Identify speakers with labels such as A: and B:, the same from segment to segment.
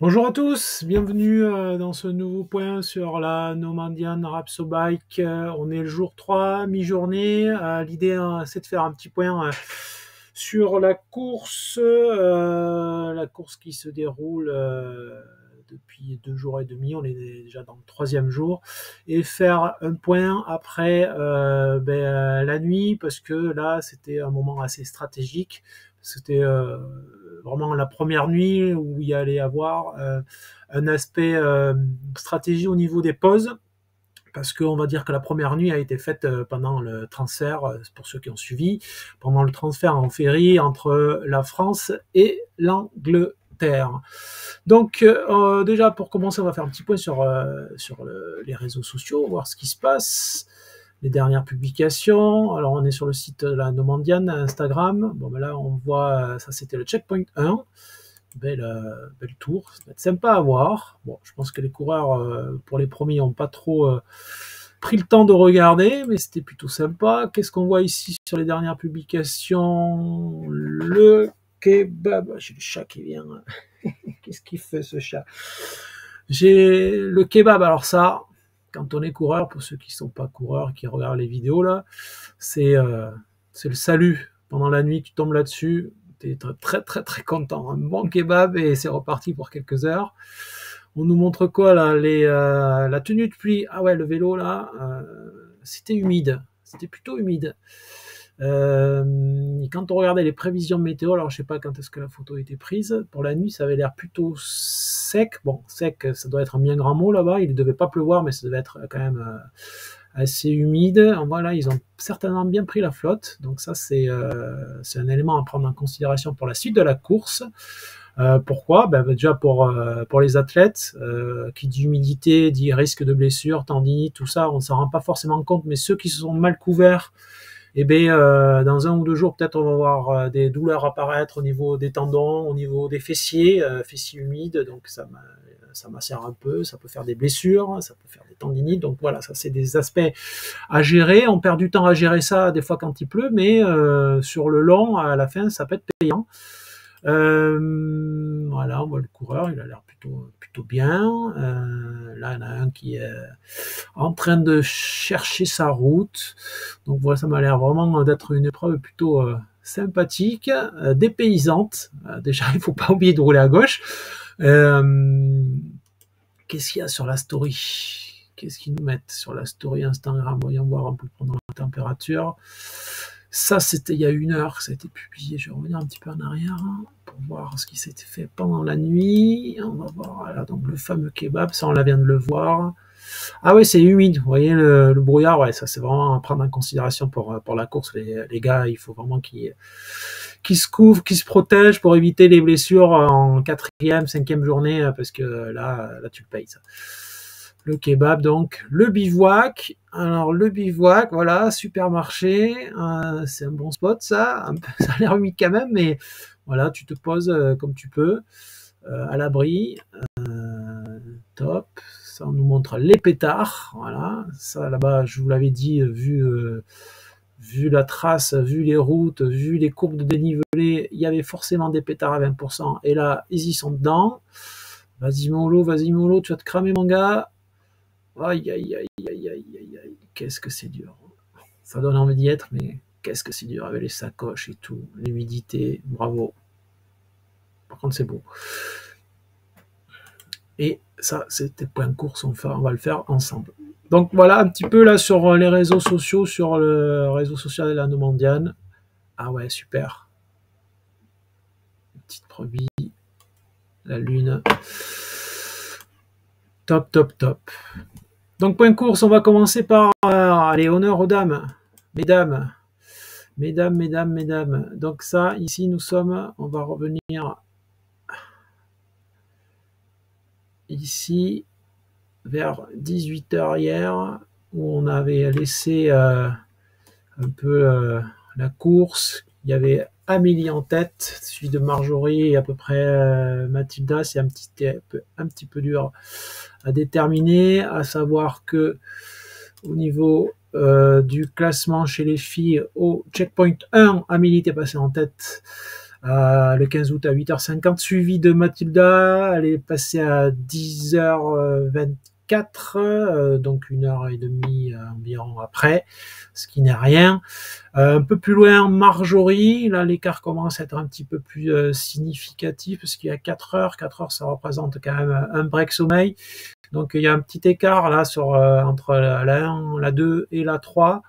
A: Bonjour à tous, bienvenue dans ce nouveau point sur la Normandian Rapso Bike. On est le jour 3, mi-journée. L'idée, c'est de faire un petit point sur la course qui se déroule depuis 2 jours et demi. On est déjà dans le troisième jour. Et faire un point après la nuit, parce que là, c'était un moment assez stratégique. C'était vraiment la première nuit où il y allait avoir un aspect stratégie au niveau des pauses, parce qu'on va dire que la première nuit a été faite pendant le transfert, pour ceux qui ont suivi, pendant le transfert en ferry entre la France et l'Angleterre. Donc déjà pour commencer, on va faire un petit point sur les réseaux sociaux, voir ce qui se passe, les dernières publications. Alors on est sur le site de la Normandian, Instagram. Bon ben là on voit, ça c'était le checkpoint 1. Belle tour, ça va être sympa à voir. Bon, je pense que les coureurs, pour les premiers, n'ont pas trop pris le temps de regarder, mais c'était plutôt sympa. Qu'est-ce qu'on voit ici sur les dernières publications? Le kebab. J'ai le chat qui vient. Qu'est-ce qu'il fait ce chat? J'ai le kebab. Alors ça, quand on est coureur, pour ceux qui sont pas coureurs, qui regardent les vidéos là, c'est le salut. Pendant la nuit, tu tombes là-dessus, tu es très très très content. Un bon kebab et c'est reparti pour quelques heures. On nous montre quoi là? La tenue de pluie. Ah ouais, le vélo là, c'était humide. C'était plutôt humide. Quand on regardait les prévisions météo, alors je sais pas quand est-ce que la photo a été prise, pour la nuit ça avait l'air plutôt sec. Bon, sec, ça doit être un bien grand mot là-bas. Il ne devait pas pleuvoir, mais ça devait être quand même assez humide. Voilà, ils ont certainement bien pris la flotte. Donc ça, c'est un élément à prendre en considération pour la suite de la course. Pourquoi? Déjà pour les athlètes, qui dit humidité, dit risque de blessure, tendinite, tout ça, on ne s'en rend pas forcément compte, mais ceux qui se sont mal couverts, eh bien, dans 1 ou 2 jours, peut-être on va voir des douleurs apparaître au niveau des tendons, au niveau des fessiers, fessiers humides, donc ça macère un peu, ça peut faire des blessures, ça peut faire des tendinites, donc voilà, ça c'est des aspects à gérer. On perd du temps à gérer ça des fois quand il pleut, mais sur le long, à la fin, ça peut être payant. Voilà, on voit le coureur, il a l'air plutôt bien. Là, il y en a un qui est en train de chercher sa route. Donc voilà, ça m'a l'air vraiment d'être une épreuve plutôt sympathique, dépaysante. Déjà, il ne faut pas oublier de rouler à gauche. Qu'est-ce qu'il y a sur la story? Qu'est-ce qu'ils nous mettent sur la story Instagram? Voyons voir un peu pendant la température. Ça, c'était il y a 1 heure, ça a été publié. Je vais revenir un petit peu en arrière pour voir ce qui s'était fait pendant la nuit. On va voir, voilà, donc le fameux kebab, ça on vient de le voir. Ah ouais, c'est humide, vous voyez le brouillard, ouais, ça c'est vraiment à prendre en considération pour la course. Les gars, il faut vraiment qu'ils se couvrent, qu'ils se protègent pour éviter les blessures en 4e, 5e journée, parce que là tu le payes ça. Le kebab, donc le bivouac. Alors le bivouac, voilà, supermarché, c'est un bon spot ça. Un peu, ça a l'air humide quand même, mais voilà, tu te poses comme tu peux, à l'abri. Top. Ça on nous montre les pétards. Voilà, ça là-bas, je vous l'avais dit, vu la trace, vu les routes, vu les courbes de dénivelé, il y avait forcément des pétards à 20%. Et là, ils y sont dedans. Vas-y mollo, tu vas te cramer mon gars. Aïe, aïe, aïe, aïe, aïe, aïe, aïe, qu'est-ce que c'est dur. Ça donne envie d'y être, mais qu'est-ce que c'est dur avec les sacoches et tout, l'humidité, bravo. Par contre, c'est beau. Et ça, c'était point de course, on va le faire ensemble. Donc voilà, un petit peu là sur les réseaux sociaux, sur le réseau social de la Normandian. Ah ouais, super. Une petite brebis, la lune. Top, top, top. Donc point de course, on va commencer par, allez, honneur aux dames, mesdames. Mesdames. Donc ça, ici, nous sommes, on va revenir ici vers 18h hier, où on avait laissé un peu la course. Il y avait Amélie en tête, suivi de Marjorie et à peu près Mathilda. C'est un petit peu dur à déterminer, à savoir que au niveau du classement chez les filles, au checkpoint 1, Amélie était passée en tête le 15 août à 8h50, suivi de Mathilda, elle est passée à 10h24, donc 1h30 environ après, ce qui n'est rien. Un peu plus loin, Marjorie, là l'écart commence à être un petit peu plus significatif, parce qu'il y a 4 heures, 4 heures ça représente quand même un break sommeil, donc il y a un petit écart là entre la 1, la 2 et la 3.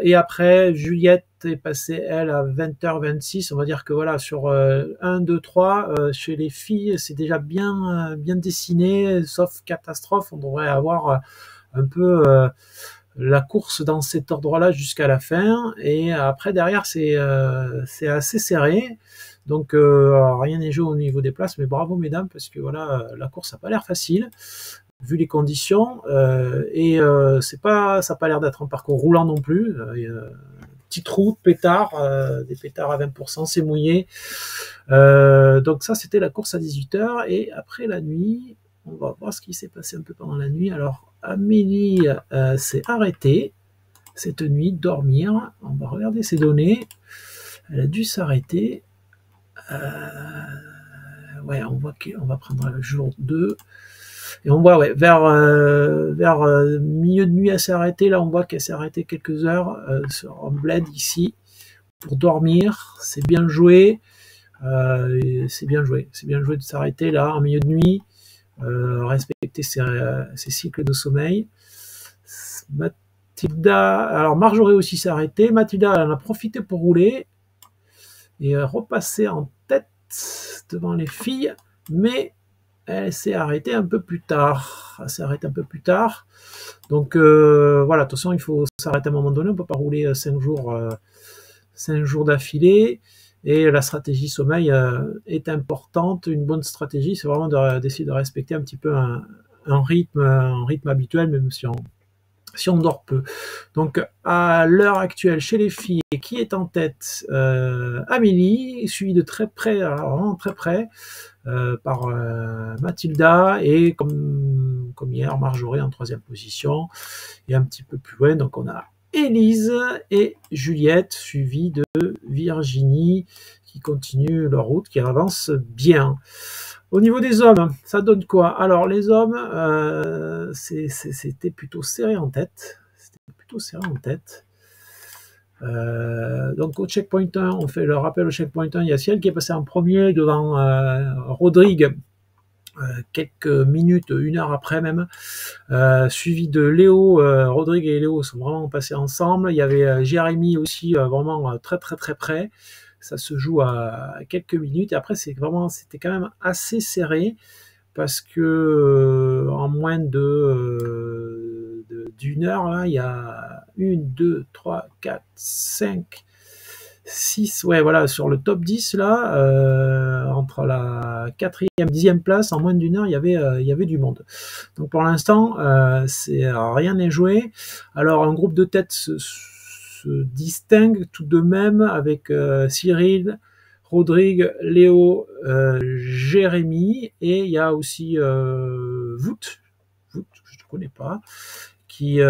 A: Et après, Juliette est passée, elle, à 20h26. On va dire que voilà, sur 1, 2, 3, chez les filles, c'est déjà bien dessiné, sauf catastrophe. On devrait avoir un peu la course dans cet ordre-là jusqu'à la fin. Et après, derrière, c'est assez serré. Donc, rien n'est joué au niveau des places, mais bravo, mesdames, parce que voilà, la course n'a pas l'air facile vu les conditions, et ça n'a pas l'air d'être un parcours roulant non plus. Petite route, pétard, des pétards à 20%, c'est mouillé. Donc ça, c'était la course à 18h. Et après la nuit, on va voir ce qui s'est passé un peu pendant la nuit. Alors, Amélie s'est arrêtée cette nuit, dormir. On va regarder ses données. Elle a dû s'arrêter. Ouais, on voit qu'on va prendre le jour 2. Et on voit, ouais, vers milieu de nuit, elle s'est arrêtée. Là, on voit qu'elle s'est arrêtée quelques heures en bled ici pour dormir. C'est bien joué. C'est bien joué. C'est bien joué de s'arrêter là en milieu de nuit. Respecter ses cycles de sommeil. Mathilda, alors Marjorie aussi s'est arrêtée. Mathilda, elle en a profité pour rouler et repasser en tête devant les filles, mais elle s'est arrêtée un peu plus tard. Elle s'est arrêtée un peu plus tard. Donc voilà, attention, il faut s'arrêter à un moment donné. On ne peut pas rouler 5 jours d'affilée. Et la stratégie sommeil est importante. Une bonne stratégie, c'est vraiment d'essayer de respecter un petit peu un rythme habituel, même si on dort peu. Donc à l'heure actuelle, chez les filles, qui est en tête? Amélie, suivie de très près, alors vraiment très près, par Mathilda, et comme hier, Marjorie en 3e position, et un petit peu plus loin, donc on a Élise et Juliette, suivies de Virginie, qui continue leur route, qui avance bien. Au niveau des hommes, ça donne quoi? Alors les hommes, c'était plutôt serré en tête. Donc au checkpoint 1, on fait le rappel au checkpoint 1, il y a Ciel qui est passé en premier devant Rodrigue, quelques minutes, 1 heure après même, suivi de Léo. Rodrigue et Léo sont vraiment passés ensemble. Il y avait Jérémy aussi, vraiment très près. Ça se joue à quelques minutes, et après c'était quand même assez serré, parce que en moins d'une heure, là, il y a 1, 2, 3, 4, 5, 6, ouais, voilà, sur le top 10, là, entre la 4e et 10e place, en moins d'une heure, il y avait du monde. Donc pour l'instant, rien n'est joué. Alors un groupe de tête se distingue tout de même avec Cyril, Rodrigue, Léo, Jérémy, et il y a aussi Vout, je ne connais pas, qui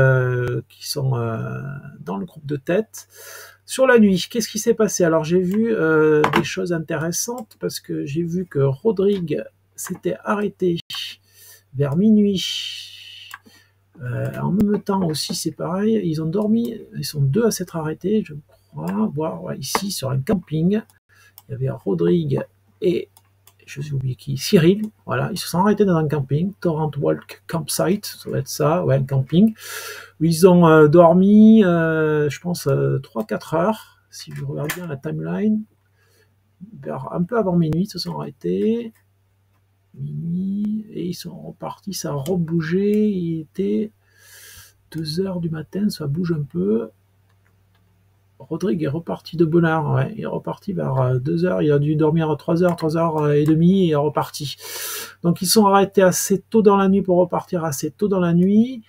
A: sont dans le groupe de tête. Sur la nuit, qu'est-ce qui s'est passé? Alors j'ai vu des choses intéressantes, parce que j'ai vu que Rodrigue s'était arrêté vers minuit. En même temps aussi, c'est pareil, ils ont dormi, ils sont 2 à s'être arrêtés, je crois, voir ouais, ici sur un camping. Il y avait Rodrigue et je sais oublié qui, Cyril, voilà, ils se sont arrêtés dans un camping, Torrent Walk Campsite, ça va être ça, ouais, un camping, où ils ont dormi, je pense, 3-4 heures, si je regarde bien la timeline, un peu avant minuit, ils se sont arrêtés, minuit, et ils sont repartis, ça a rebougé, il était 2h du matin, ça bouge un peu. Rodrigue est reparti de bonne heure, ouais. Il est reparti vers 2h, il a dû dormir 3h, 3h30, et il est reparti. Donc ils sont arrêtés assez tôt dans la nuit pour repartir assez tôt dans la nuit,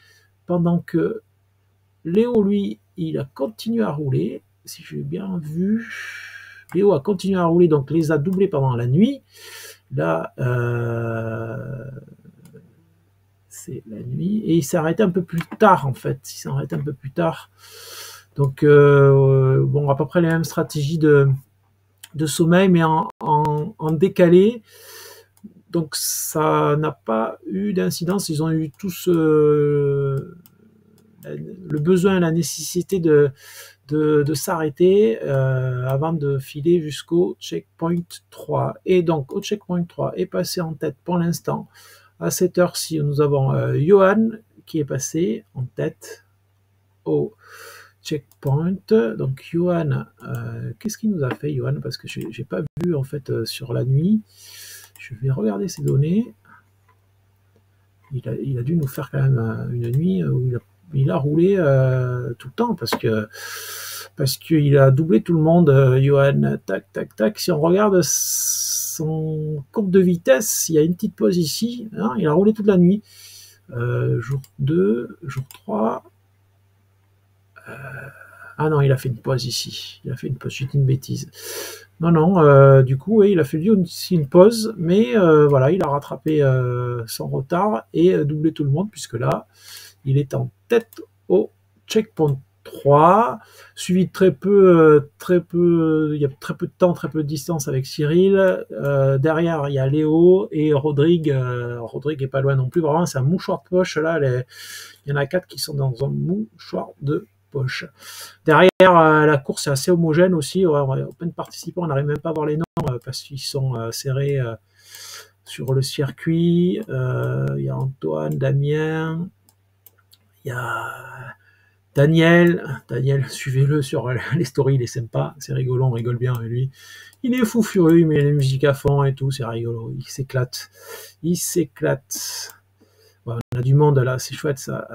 A: pendant que Léo, lui, il a continué à rouler, si j'ai bien vu. Léo a continué à rouler, donc les a doublés pendant la nuit. Là, c'est la nuit, et il s'est arrêté un peu plus tard, en fait. Il s'est arrêté un peu plus tard. Donc, bon, à peu près les mêmes stratégies de de sommeil, mais en décalé. Donc ça n'a pas eu d'incidence. Ils ont eu tous le besoin et la nécessité de s'arrêter avant de filer jusqu'au checkpoint 3. Et donc au checkpoint 3 est passé en tête pour l'instant. À cette heure-ci, nous avons Johan qui est passé en tête au checkpoint. Donc Johan, qu'est-ce qu'il nous a fait Johan? Parce que j'ai pas vu en fait sur la nuit. Je vais regarder ses données. Il a dû nous faire quand même une nuit où il a roulé tout le temps parce qu'il a doublé tout le monde, Johan. Tac, tac, tac. Si on regarde son courbe de vitesse, il y a une petite pause ici. Hein, il a roulé toute la nuit. Jour 2, jour 3. Ah non, il a fait une pause ici. Il a fait une pause, j'ai dit une bêtise. Non, non, du coup, oui, il a fait lui aussi une pause, mais voilà, il a rattrapé son retard et doublé tout le monde, puisque là, il est en tête au checkpoint 3, suivi de très peu, il y a très peu de temps, très peu de distance avec Cyril. Derrière, il y a Léo et Rodrigue. Rodrigue est pas loin non plus, vraiment, c'est un mouchoir de poche, là, il y en a 4 qui sont dans un mouchoir de poche. Derrière, la course est assez homogène aussi. Plein de participants, on n'arrive même pas à voir les noms parce qu'ils sont serrés sur le circuit. Il y a Antoine, Damien, il y a Daniel. Daniel, suivez-le sur les stories, il est sympa, c'est rigolo, on rigole bien avec lui. Il est fou furieux, il met la musique à fond et tout, c'est rigolo, il s'éclate. Il s'éclate. On a du monde là, c'est chouette, ça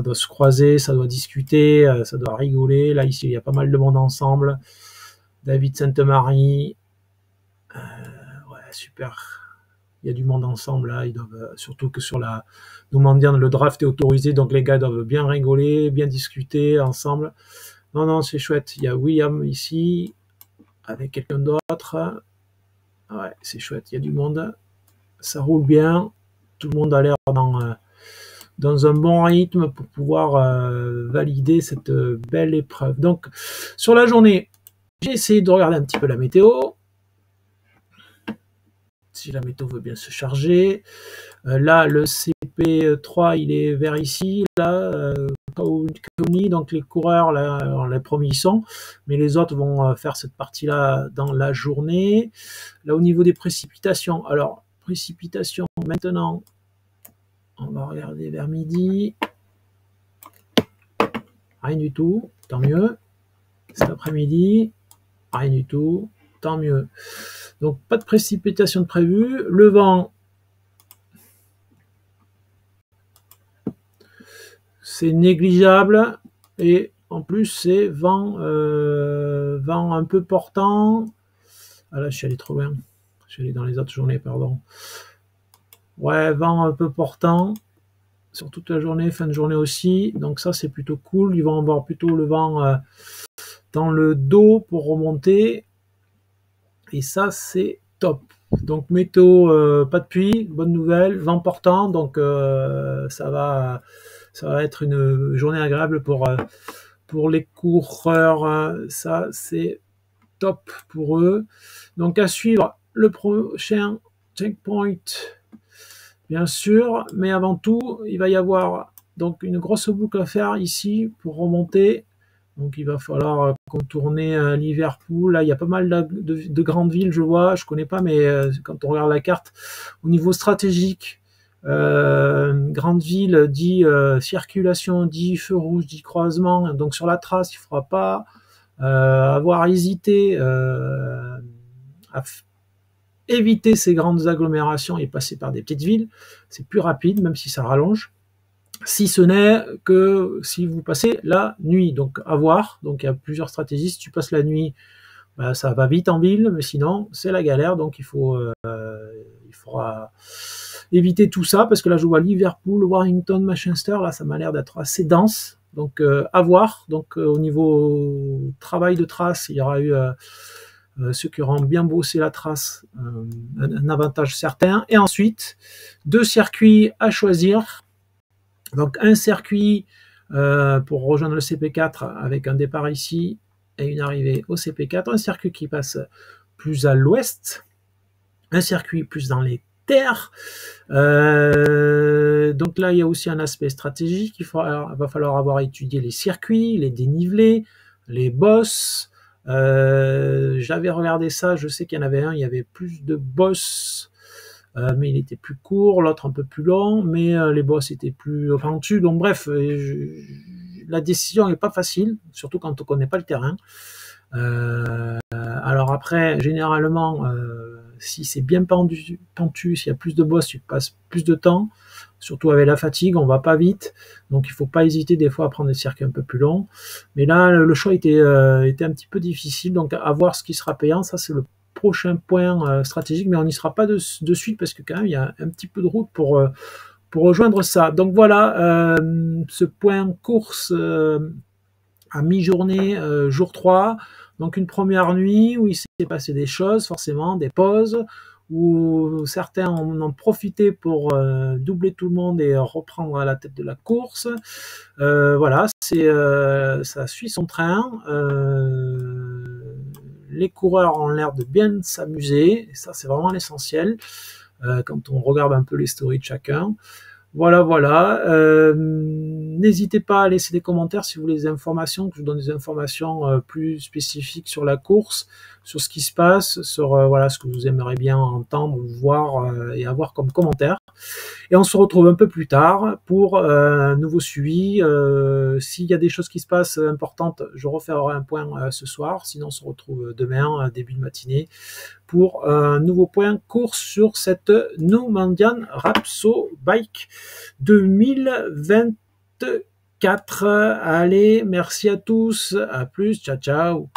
A: doit se croiser, ça doit discuter, ça doit rigoler. Là, ici, il y a pas mal de monde ensemble. David Sainte-Marie, ouais, super. Il y a du monde ensemble là, ils doivent, surtout que sur la Normandie, le draft est autorisé, donc les gars doivent bien rigoler, bien discuter ensemble. Non, non, c'est chouette. Il y a William ici, avec quelqu'un d'autre. Ouais, c'est chouette, il y a du monde. Ça roule bien. Tout le monde a l'air dans un bon rythme pour pouvoir valider cette belle épreuve. Donc, sur la journée, j'ai essayé de regarder un petit peu la météo. Si la météo veut bien se charger. Là, le CP3, il est vers ici. Là, donc les coureurs, là, on les premiers y sont. Mais les autres vont faire cette partie-là dans la journée. Là, au niveau des précipitations. Alors, précipitations, maintenant, on va regarder vers midi. Rien du tout, tant mieux. Cet après-midi, rien du tout, tant mieux. Donc pas de précipitation de prévu. Le vent, c'est négligeable. Et en plus, c'est vent un peu portant. Ah là, je suis allé trop loin. Je suis allé dans les autres journées, pardon. Ouais, vent un peu portant. Sur toute la journée, fin de journée aussi. Donc ça, c'est plutôt cool. Ils vont avoir plutôt le vent dans le dos pour remonter. Et ça, c'est top. Donc météo, pas de pluie, bonne nouvelle, vent portant. Donc ça va être une journée agréable pour les coureurs. Ça, c'est top pour eux. Donc à suivre le prochain checkpoint, bien sûr, mais avant tout, il va y avoir donc une grosse boucle à faire ici pour remonter. Donc il va falloir contourner Liverpool. Là, il y a pas mal de grandes villes, je vois. Je connais pas, mais quand on regarde la carte, au niveau stratégique, grande ville dit circulation, dit feu rouge, dit croisement. Donc sur la trace, il ne faudra pas avoir hésité à éviter ces grandes agglomérations et passer par des petites villes. C'est plus rapide, même si ça rallonge. Si ce n'est que si vous passez la nuit. Donc à voir. Donc il y a plusieurs stratégies. Si tu passes la nuit, bah, ça va vite en ville, mais sinon c'est la galère. Donc il faudra éviter tout ça, parce que là je vois Liverpool, Warrington, Manchester, là ça m'a l'air d'être assez dense. Donc à voir. Donc au niveau travail de trace, il y aura eu ceux qui auront bien bossé la trace, un avantage certain. Et ensuite, 2 circuits à choisir. Donc un circuit pour rejoindre le CP4 avec un départ ici et une arrivée au CP4, un circuit qui passe plus à l'ouest, un circuit plus dans les terres. Donc là, il y a aussi un aspect stratégique. Il va falloir avoir étudié les circuits, les dénivelés, les bosses. J'avais regardé ça, je sais qu'il y en avait un, il y avait plus de bosses, mais il était plus court, l'autre un peu plus long, mais les boss étaient plus pentus. Donc bref, la décision n'est pas facile, surtout quand on ne connaît pas le terrain. Alors après, généralement, si c'est bien pentu, s'il y a plus de boss, tu passes plus de temps. Surtout avec la fatigue, on va pas vite. Donc il faut pas hésiter des fois à prendre des circuits un peu plus longs. Mais là, le choix était un petit peu difficile. Donc à voir ce qui sera payant, ça c'est le prochain point stratégique. Mais on n'y sera pas de suite parce que quand même, il y a un petit peu de route pour rejoindre ça. Donc voilà, ce point course à mi-journée, jour 3. Donc une première nuit où il s'est passé des choses, forcément, des pauses, où certains en ont profité pour doubler tout le monde et reprendre à la tête de la course. Voilà, ça suit son train. Les coureurs ont l'air de bien s'amuser, et ça c'est vraiment l'essentiel quand on regarde un peu les stories de chacun. Voilà, voilà. N'hésitez pas à laisser des commentaires si vous voulez des informations, que je vous donne des informations plus spécifiques sur la course, sur ce qui se passe, sur voilà, ce que vous aimeriez bien entendre, voir et avoir comme commentaire. Et on se retrouve un peu plus tard pour un nouveau suivi. S'il y a des choses qui se passent importantes, je referai un point ce soir. Sinon, on se retrouve demain, début de matinée, pour un nouveau point course sur cette Numandian Rapso Bike 2024. Allez, merci à tous, à plus, ciao ciao.